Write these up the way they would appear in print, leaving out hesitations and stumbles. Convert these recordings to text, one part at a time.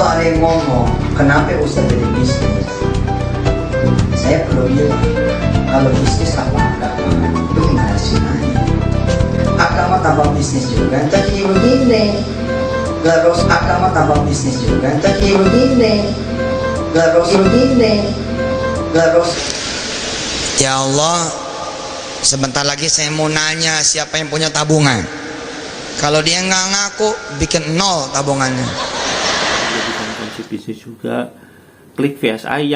Kalau ada yang ngomong, kenapa Ustaz jadi bisnis? Saya perlu bilang, kalau bisnis apa agama? Itu gimana sih nanya? Agama tanpa bisnis juga, jadi begini. Terus agama tanpa bisnis juga, jadi begini. Terus begini. Terus. Ya Allah, sebentar lagi saya mau nanya siapa yang punya tabungan. Kalau dia nggak ngaku, bikin nol tabungannya. Jadikan konsep bisnis juga, klik VSI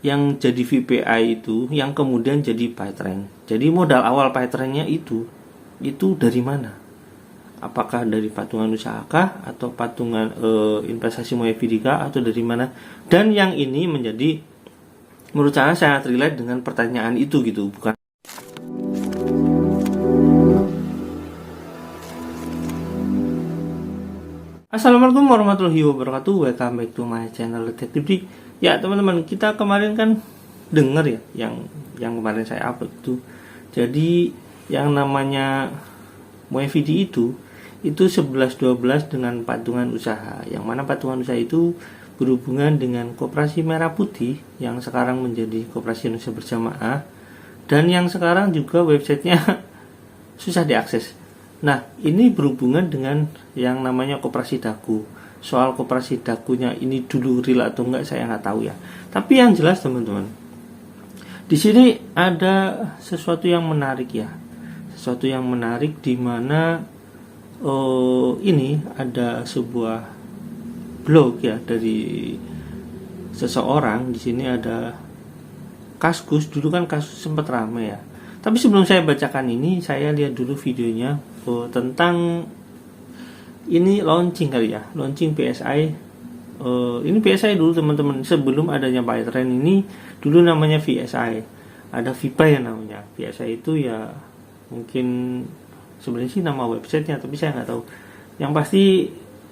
yang jadi VPI itu, yang kemudian jadi PyTrend. Jadi modal awal PyTrendnya itu dari mana? Apakah dari patungan usahakah atau patungan investasi Moevidika atau dari mana? Dan yang ini menjadi menurut saya sangat relate dengan pertanyaan itu gitu, bukan. Assalamualaikum warahmatullahi wabarakatuh. Welcome back to my channel Detektif D. Ya teman-teman, kita kemarin kan dengar ya yang kemarin saya upload itu. Jadi yang namanya Moevidi itu 11-12 dengan patungan usaha. Yang mana patungan usaha itu berhubungan dengan Koperasi Merah Putih yang sekarang menjadi Koperasi Indonesia Berjamaah, dan yang sekarang juga websitenya susah diakses. Nah, ini berhubungan dengan yang namanya Koperasi Daku. Soal Koperasi Dakunya ini dulu real atau enggak saya nggak tahu ya. Tapi yang jelas teman-teman, di sini ada sesuatu yang menarik ya. Sesuatu yang menarik di mana ini ada sebuah blog ya dari seseorang. Di sini ada Kaskus. Dulu kan Kaskus sempat ramai ya. Tapi sebelum saya bacakan ini, saya lihat dulu videonya tentang ini launching kali ya, launching PSI. Ini PSI dulu teman-teman, sebelum adanya PyTrend ini dulu namanya VSI. Ada VPI yang namanya. VSI itu ya mungkin sebenarnya sih nama websitenya, tapi saya nggak tahu. Yang pasti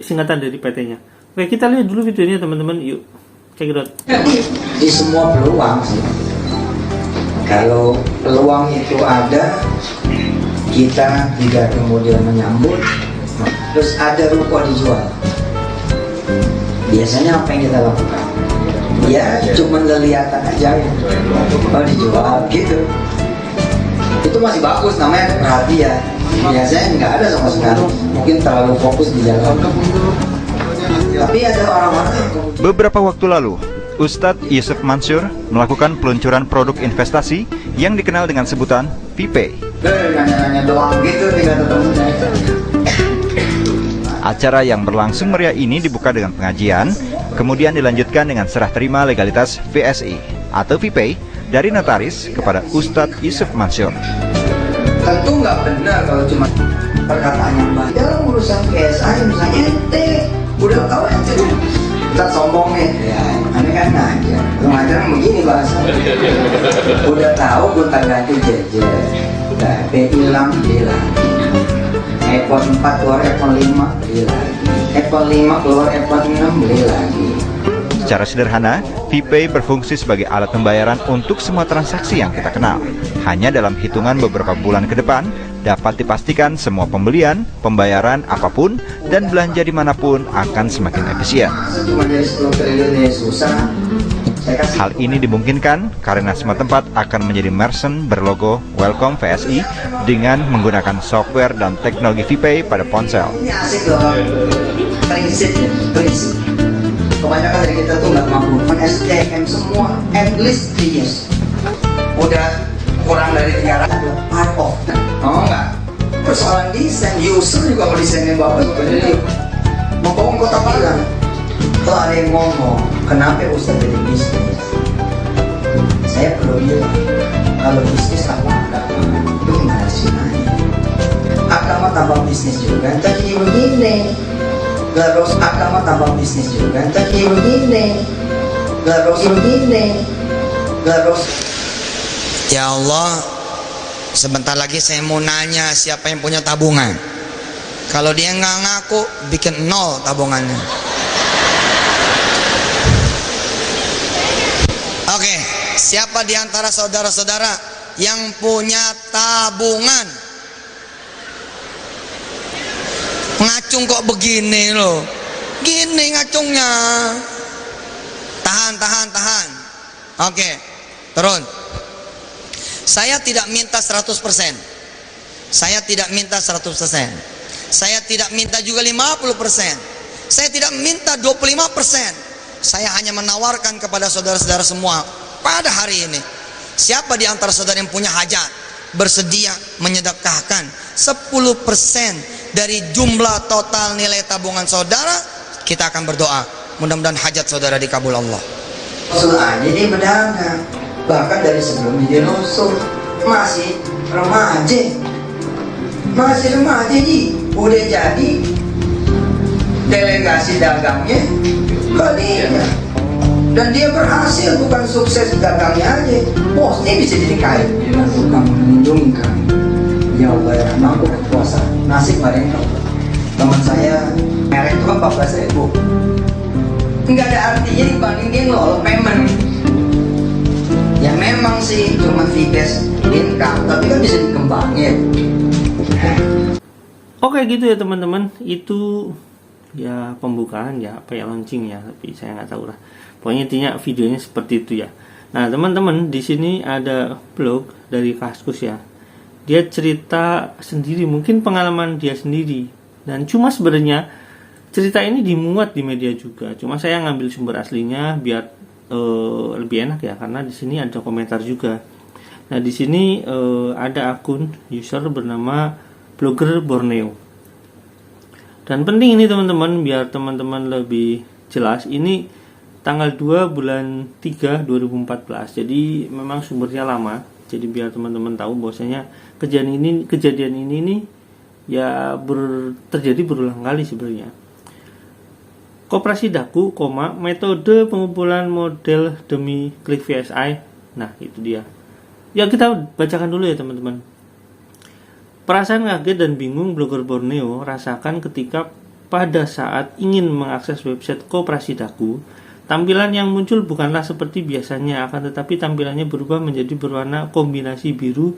singkatan dari PT-nya. Oke, kita lihat dulu videonya teman-teman. Yuk, check it out. Di semua peluang sih. Kalau peluang itu ada, kita tidak kemudian menyambut. Terus ada ruko dijual. Biasanya apa yang kita lakukan? Ya, cuma leliatan aja. Oh, dijual gitu. Itu masih bagus, namanya perhatian. Biasanya nggak ada sama sekali. Mungkin terlalu fokus di jalan. Tapi ada orang-orang yang kemudian... Beberapa waktu lalu, Ustadz Yusuf Mansur melakukan peluncuran produk investasi yang dikenal dengan sebutan VPay. Nanya-nanya doang gitu, tinggal ketemu saya. Acara yang berlangsung meriah ini dibuka dengan pengajian, kemudian dilanjutkan dengan serah terima legalitas VSI atau VPay dari notaris kepada Ustadz Yusuf Mansur. Tentu nggak benar kalau cuma perkataan yang baik. Dalam urusan PSI misalnya ente udah tahu aja. Kita sombong nih, ya, aneh kan ngajar. Ngajar begini bahasa. Udah tahu gonta ganti jajan. Udah hilang beli lagi. iPhone 4 keluar iPhone 5 beli lagi. iPhone 5 keluar iPhone 6 beli lagi. Secara sederhana, VPay berfungsi sebagai alat pembayaran untuk semua transaksi yang kita kenal. Hanya dalam hitungan beberapa bulan ke depan, dapat dipastikan semua pembelian, pembayaran apapun, dan belanja dimanapun akan semakin efisien. Hal ini dimungkinkan karena semua tempat akan menjadi merchant berlogo Welcome VSI dengan menggunakan software dan teknologi VPay pada ponsel. Ini asik loh, prinsip. Kebanyakan dari kita tuh nggak mampu men-SDM semua, at least 3 years. Udah kurang dari 300 part of that. Oh enggak, persoalan desain, user juga mau desainnya bagus. Jadi membangun kota bilang, kalau ada yang ngomong, kenapa Ustaz jadi bisnis? Saya perlu bilang, kalau bisnis apa agama? Itu gimana sih nanya? Agama tanpa bisnis juga, jadi begini. Terus agama tanpa bisnis juga, jadi begini. Terus. Ya Allah, sebentar lagi saya mau nanya siapa yang punya tabungan. Kalau dia nggak ngaku, bikin nol tabungannya. Oke, siapa di antara saudara-saudara yang punya tabungan? Ngacung kok begini loh. Gini ngacungnya. Tahan. Oke, turun. Saya tidak minta 100%. Saya tidak minta 100%. Saya tidak minta juga 50%. Saya tidak minta 25%. Saya hanya menawarkan kepada saudara-saudara semua pada hari ini, siapa di antara saudara yang punya hajat bersedia menyedekahkan 10% dari jumlah total nilai tabungan saudara, kita akan berdoa mudah-mudahan hajat saudara dikabul Allah. Rasul aja dia berdagang, bahkan dari sebelum jadi Rasul masih remaja ji, udah jadi delegasi dagangnya Khadijah, dan dia berhasil, bukan sukses dagangnya aja, bosnya bisa jadi kaya. Kamu melindungi kami ya Allah ya, mampu berpuasa nasib mereka. Teman saya merek itu 14.000, nggak ada artinya dibanding dia ngelola payment. Ya memang sih cuma fixed income, tapi kan bisa dikembangin. Oke gitu ya teman-teman, itu ya pembukaan ya, apa ya, launching ya, tapi saya nggak tahu lah. Pokoknya intinya videonya seperti itu ya. Nah teman-teman, di sini ada blog dari Kaskus ya. Dia cerita sendiri, mungkin pengalaman dia sendiri. Dan cuma sebenarnya cerita ini dimuat di media juga. Cuma saya ngambil sumber aslinya biar lebih enak ya, karena di sini ada komentar juga. Nah di sini ada akun user bernama Blogger Borneo. Dan penting ini teman-teman, biar teman-teman lebih jelas, ini tanggal 2 bulan 3 2014. Jadi memang sumbernya lama. Jadi biar teman-teman tahu bahwasanya kejadian ini nih ya terjadi berulang kali sebenarnya. Koperasi Daku, metode pengumpulan model demi klik VSI. Nah, itu dia. Ya kita bacakan dulu ya teman-teman. Perasaan kaget dan bingung blogger Borneo rasakan ketika pada saat ingin mengakses website Koperasi Daku, tampilan yang muncul bukanlah seperti biasanya, akan tetapi tampilannya berubah menjadi berwarna kombinasi biru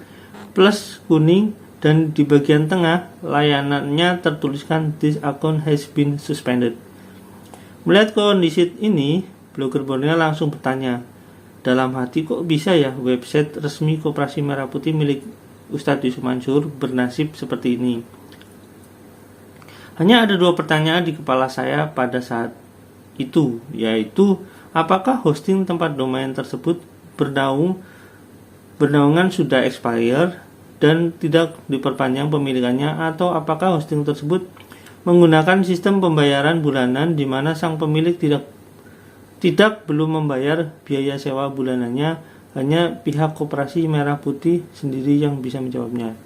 plus kuning, dan di bagian tengah layanannya tertuliskan "This account has been suspended". Melihat kondisi ini, blogger Borneo langsung bertanya dalam hati, kok bisa ya website resmi Koperasi Merah Putih milik Ustadz Yusuf Mansur bernasib seperti ini. Hanya ada dua pertanyaan di kepala saya pada saat itu, yaitu apakah hosting tempat domain tersebut bernaungan sudah expire dan tidak diperpanjang pemilikannya, atau apakah hosting tersebut menggunakan sistem pembayaran bulanan di mana sang pemilik tidak belum membayar biaya sewa bulanannya. Hanya pihak Koperasi Merah Putih sendiri yang bisa menjawabnya.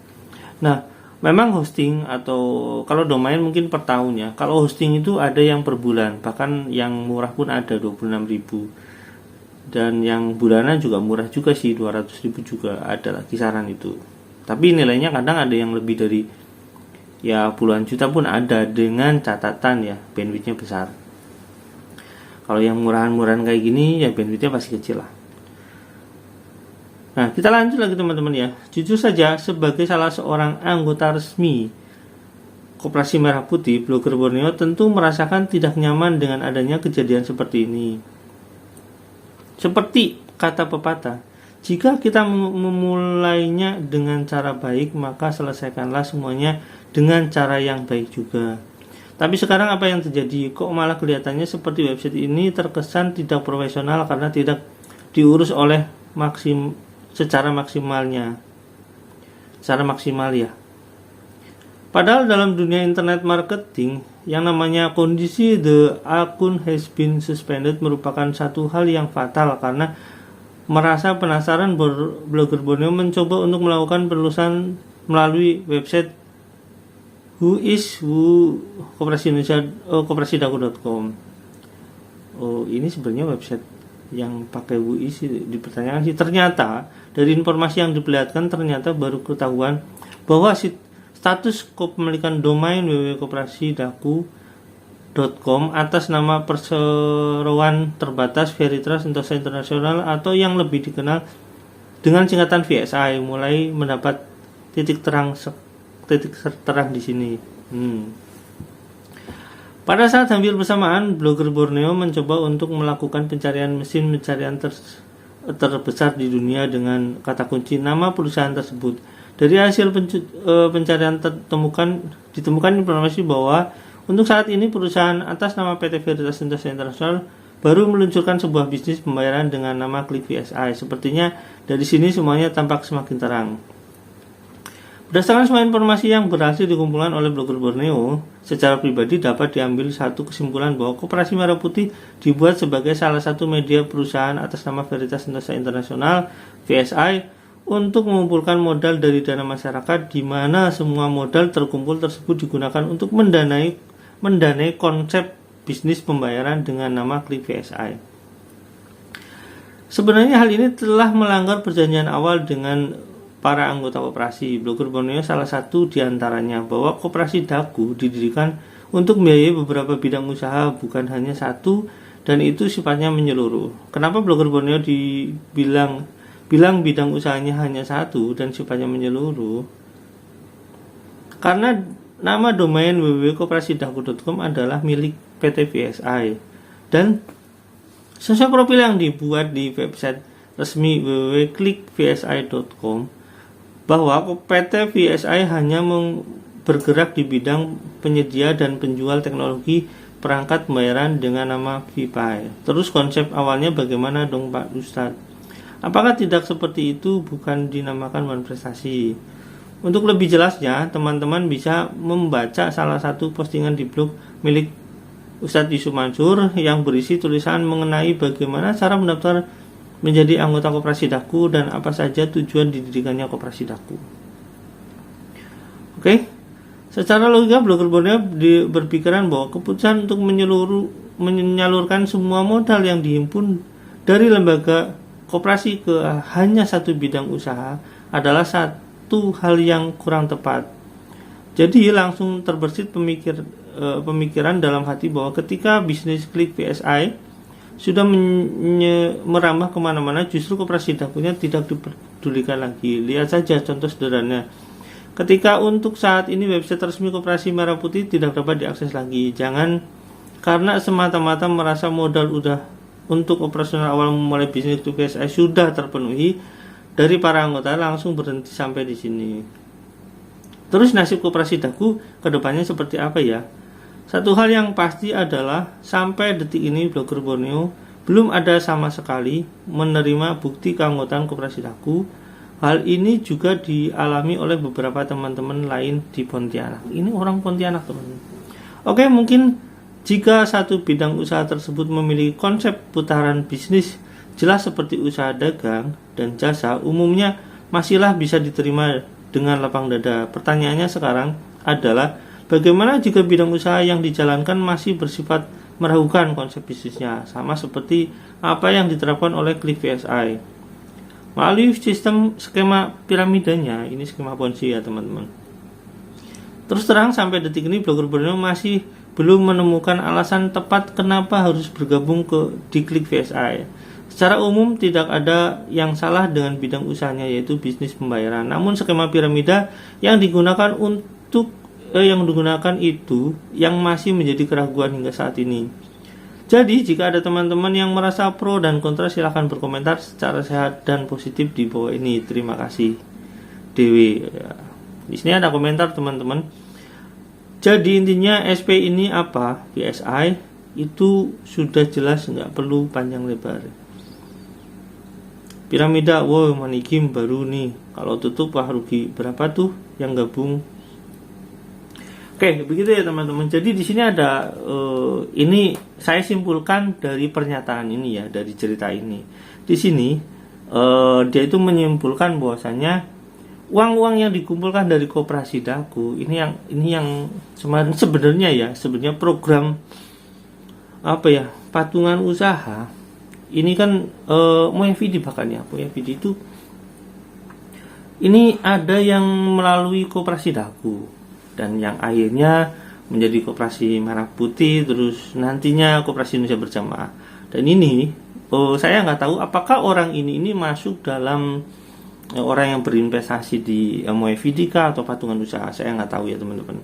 Nah, memang hosting atau kalau domain mungkin per tahun ya. Kalau hosting itu ada yang per bulan, bahkan yang murah pun ada 26.000. Dan yang bulanan juga murah juga sih, 200.000 juga ada lah kisaran itu. Tapi nilainya kadang ada yang lebih dari ya puluhan juta pun ada, dengan catatan ya bandwidthnya besar. Kalau yang murahan-murahan kayak gini ya bandwidthnya pasti kecil lah. Nah, kita lanjut lagi teman-teman ya. Jujur saja, sebagai salah seorang anggota resmi Koperasi Merah Putih, blogger Borneo tentu merasakan tidak nyaman dengan adanya kejadian seperti ini. Seperti kata pepatah, jika kita memulainya dengan cara baik, maka selesaikanlah semuanya dengan cara yang baik juga. Tapi sekarang apa yang terjadi? Kok malah kelihatannya seperti website ini terkesan tidak profesional karena tidak diurus oleh secara maksimal ya. Padahal dalam dunia internet marketing, yang namanya kondisi the account has been suspended merupakan satu hal yang fatal, karena merasa penasaran, blogger Borneo mencoba untuk melakukan penelusuran melalui website koperasidaku.com. Oh, ini sebenarnya website yang pakai WUI sih dipertanyakan sih. Ternyata dari informasi yang diperlihatkan, ternyata baru ketahuan bahwa status kepemilikan domain www.koperasidaku.com atas nama Perseroan Terbatas Veritas Sentosa Internasional, atau yang lebih dikenal dengan singkatan VSI, mulai mendapat titik terang di sini. Pada saat hampir bersamaan, blogger Borneo mencoba untuk melakukan pencarian mesin pencarian terbesar di dunia dengan kata kunci nama perusahaan tersebut. Dari hasil pencarian ditemukan informasi bahwa untuk saat ini perusahaan atas nama PT Veritas Sentosa International baru meluncurkan sebuah bisnis pembayaran dengan nama Klik VSI. Sepertinya dari sini semuanya tampak semakin terang. Berdasarkan semua informasi yang berhasil dikumpulkan oleh blogger Borneo, secara pribadi dapat diambil satu kesimpulan bahwa Koperasi Merah Putih dibuat sebagai salah satu media perusahaan atas nama Veritas Sentosa International (VSI) untuk mengumpulkan modal dari dana masyarakat, di mana semua modal terkumpul tersebut digunakan untuk mendanai konsep bisnis pembayaran dengan nama Klik VSI. Sebenarnya hal ini telah melanggar perjanjian awal dengan para anggota koperasi. Blogger Borneo salah satu diantaranya, bahwa Koperasi Daku didirikan untuk membiayai beberapa bidang usaha, bukan hanya satu, dan itu sifatnya menyeluruh. Kenapa blogger Borneo bilang bidang usahanya hanya satu dan sifatnya menyeluruh? Karena nama domain www.koperasidaku.com adalah milik PT VSI, dan sesuai profil yang dibuat di website resmi www.klikvsi.com bahwa PT VSI hanya bergerak di bidang penyedia dan penjual teknologi perangkat pembayaran dengan nama VPay. Terus konsep awalnya bagaimana dong Pak Ustadz? Apakah tidak seperti itu bukan dinamakan One Prestasi? Untuk lebih jelasnya, teman-teman bisa membaca salah satu postingan di blog milik Ustadz Yusuf Mansur yang berisi tulisan mengenai bagaimana cara mendaftar menjadi anggota Koperasi Daku dan apa saja tujuan didirikannya Koperasi Daku. Oke, secara logika blogger Borneo berpikiran bahwa keputusan untuk menyalurkan semua modal yang dihimpun dari lembaga koperasi ke hanya satu bidang usaha adalah satu hal yang kurang tepat. Jadi langsung terbersit pemikiran dalam hati bahwa ketika bisnis Klik VSI sudah merambah kemana-mana, justru Koperasi Dakunya tidak dipedulikan lagi. Lihat saja contoh sederhana. Ketika untuk saat ini website resmi Koperasi Merah Putih tidak dapat diakses lagi. Jangan karena semata-mata merasa modal untuk operasional awal memulai bisnis Klik VSI sudah terpenuhi dari para anggota, langsung berhenti sampai di sini. Terus nasib Koperasi Daku kedepannya seperti apa ya? Satu hal yang pasti adalah sampai detik ini blogger Borneo belum ada sama sekali menerima bukti keanggotaan Koperasi Daku. Hal ini juga dialami oleh beberapa teman-teman lain di Pontianak. Ini orang Pontianak, teman-teman. Oke, mungkin jika satu bidang usaha tersebut memiliki konsep putaran bisnis jelas seperti usaha dagang dan jasa, umumnya masihlah bisa diterima dengan lapang dada. Pertanyaannya sekarang adalah bagaimana jika bidang usaha yang dijalankan masih bersifat meragukan konsep bisnisnya, sama seperti apa yang diterapkan oleh Klik VSI melalui sistem skema piramidanya. Ini skema Ponzi ya teman-teman. Terus terang sampai detik ini blogger Borneo masih belum menemukan alasan tepat kenapa harus bergabung di Klik VSI. Secara umum tidak ada yang salah dengan bidang usahanya, yaitu bisnis pembayaran. Namun skema piramida yang digunakan itu yang masih menjadi keraguan hingga saat ini. Jadi jika ada teman-teman yang merasa pro dan kontra, silahkan berkomentar secara sehat dan positif di bawah ini. Terima kasih Dewi. Di sini ada komentar teman-teman. Jadi intinya SP ini apa? VSI itu sudah jelas, nggak perlu panjang lebar. Piramida, wow Manikim baru nih. Kalau tutup wah rugi. Berapa tuh yang gabung? Oke, begitu ya teman-teman. Jadi di sini ada ini saya simpulkan dari pernyataan ini ya, dari cerita ini. Di sini dia itu menyimpulkan bahwasanya uang-uang yang dikumpulkan dari Koperasi Daku ini yang sebenarnya program patungan usaha ini kan Moevidi bahkan ya, Moevidi itu ini ada yang melalui Koperasi Daku dan yang akhirnya menjadi Koperasi Merah Putih, terus nantinya Koperasi Indonesia Berjamaah. Dan ini saya nggak tahu apakah orang ini masuk dalam orang yang berinvestasi di Moevidi atau patungan usaha, saya nggak tahu ya teman-teman.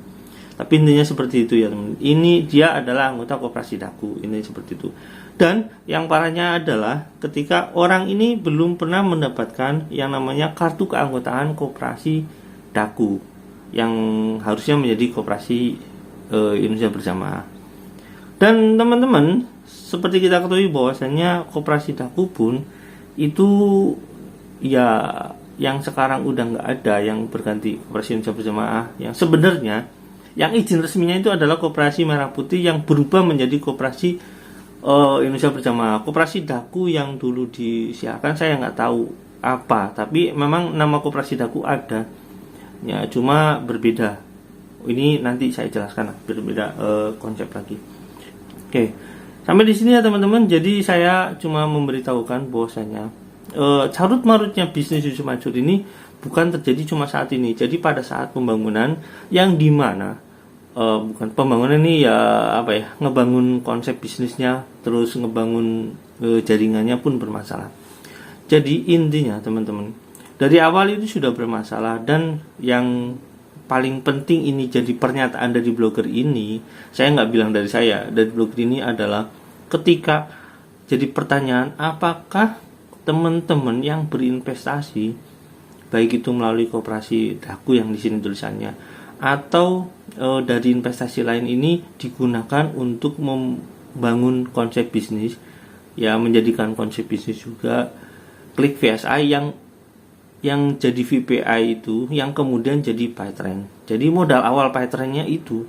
Tapi intinya seperti itu ya teman. Ini dia adalah anggota koperasi Daku, ini seperti itu. Dan yang parahnya adalah ketika orang ini belum pernah mendapatkan yang namanya kartu keanggotaan koperasi Daku yang harusnya menjadi koperasi Indonesia Berjamaah. Dan teman-teman, seperti kita ketahui bahwasanya koperasi Daku pun itu ya yang sekarang udah nggak ada, yang berganti koperasi Indonesia Berjamaah, yang sebenarnya yang izin resminya itu adalah koperasi Merah Putih yang berubah menjadi koperasi Indonesia Berjamaah. Koperasi Daku yang dulu disiarkan saya nggak tahu apa, tapi memang nama koperasi Daku ada ya, cuma berbeda. Ini nanti saya jelaskan, berbeda konsep lagi. Oke, sampai di sini ya teman-teman. Jadi saya cuma memberitahukan bahwasanya carut marutnya bisnis susu macur ini bukan terjadi cuma saat ini. Jadi pada saat pembangunan yang dimana bukan pembangunan ini ya apa ya, ngebangun konsep bisnisnya, terus ngebangun jaringannya pun bermasalah. Jadi intinya teman-teman, dari awal itu sudah bermasalah. Dan yang paling penting ini jadi pernyataan dari blogger ini, saya nggak bilang dari saya, dari blogger ini adalah ketika jadi pertanyaan, apakah teman-teman yang berinvestasi baik itu melalui koperasi Daku yang di sini tulisannya atau dari investasi lain ini digunakan untuk membangun konsep bisnis ya, menjadikan konsep bisnis juga klik VSI yang jadi VPI itu yang kemudian jadi PyTrend. Jadi modal awal PyTrendnya itu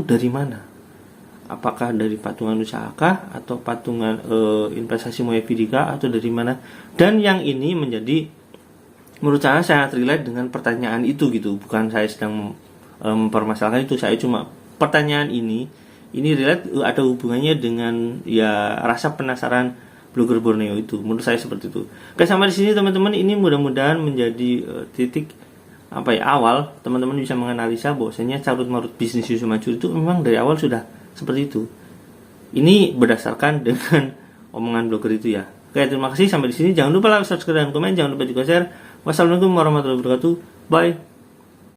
dari mana? Apakah dari patungan usaha kah, atau patungan investasi Moevidika, atau dari mana? Dan yang ini menjadi menurut saya sangat relate dengan pertanyaan itu gitu. Bukan saya sedang mempermasalahkan itu, saya cuma pertanyaan ini relate, ada hubungannya dengan ya rasa penasaran blogger Borneo itu. Menurut saya seperti itu. Oke, sampai di sini teman-teman. Ini mudah-mudahan menjadi titik apa ya, awal teman-teman bisa menganalisa bahwasanya carut marut bisnis susu macur itu memang dari awal sudah seperti itu. Ini berdasarkan dengan omongan blogger itu ya. Oke, terima kasih sampai di sini. Jangan lupa like, subscribe, dan komen. Jangan lupa juga share. Wassalamualaikum warahmatullahi wabarakatuh. Bye.